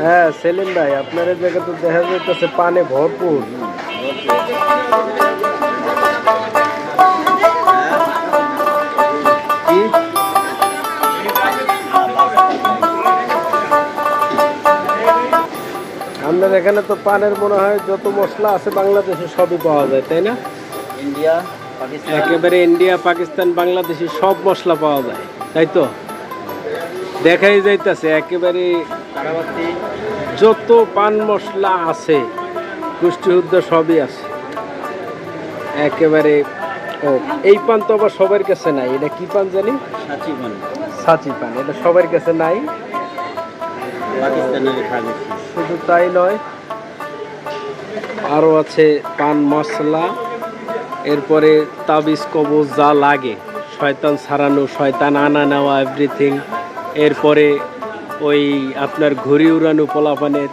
হ্যাঁ সেলিম ভাই, আপনার এই জায়গা তো দেখা যাইতেছে পানে ভরপুর। কি আমাদের এখানে তো পানের মনে হয় যত মশলা আছে বাংলাদেশে সবই পাওয়া যায়, তাই না? ইন্ডিয়া, পাকিস্তান, একেবারে ইন্ডিয়া, পাকিস্তান, বাংলাদেশি সব মশলা পাওয়া যায়, তাই তো? দেখাই যাইতেছে একেবারে কারাবাতি, যত পান মশলা আছে পুষ্টিশুদ্ধ সবই আছে একেবারে। ও এই পান তো আবার সবার কাছে নাই, এটা কি পান জানি? সাচি পান, সাচি পান, এটা সবার কাছে নাই। পাকিস্তানের খাবে। শুধু তাই নয়, আরও আছে পান মশলা, এরপরে তাবিজ কবজ যা লাগে, শয়তান ছাড়ানো, শয়তান আনা নেওয়া, এভরিথিং। এরপরে ওই আপনার ঘুড়ি উড়ানো পোলাপানের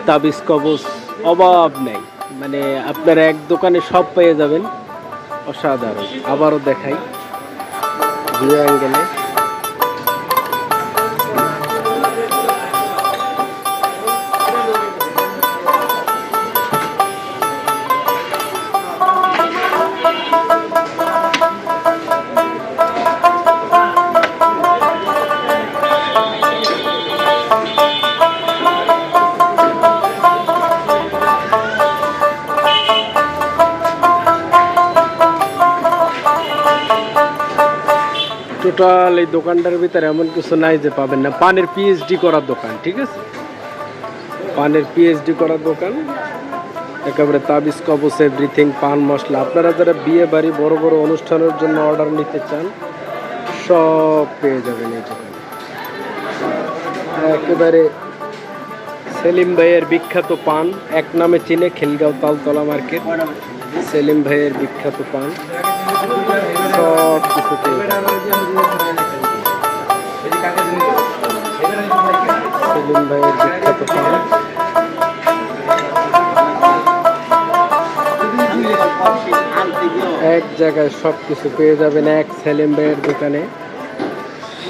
তাবিজ কবজ, অভাব নেই। মানে আপনারা এক দোকানে সব পেয়ে যাবেন, অসাধারণ। আবারও দেখাই ভিউ অ্যাঙ্গেলে। টোটাল এই দোকানটার ভিতরে এমন কিছু নাই যে পাবেন না। পানের পিএইচডি করার দোকান, ঠিক আছে? পানের পিএইচডি করার দোকান, একেবারে তাবিজ কবজ এভরিথিং, পান মশলা। আপনারা যারা বিয়ে বাড়ি বড় বড় অনুষ্ঠানের জন্য অর্ডার নিতে চান সব পেয়ে যাবেন এই দোকানে। একেবারে সেলিম ভাইয়ের বিখ্যাত পান, এক নামে চিনে খিলগাঁও তালতলা মার্কেট। সেলিম ভাইয়ের বিখ্যাত পান সব কিছু পেয়ে যাবেন। সেলিম ভাইয়ের বিখ্যাত পান। এক জায়গায় সব কিছু পেয়ে যাবেন এক সেলিম ভাইয়ের দোকানে।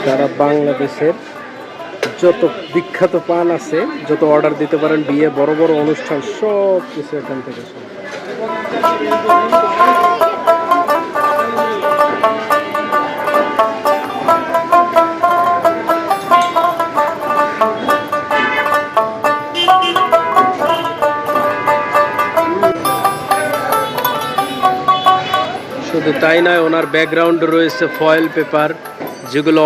সারা বাংলাদেশের যত বিখ্যাত পান আছে, যত অর্ডার দিতে পারেন, বিয়ে বড় বড় অনুষ্ঠান, সব কিছু এখান থেকে। শুধু তাই নয়, ওনার ব্যাকগ্রাউন্ডে রয়েছে ফয়েল পেপার, যেগুলো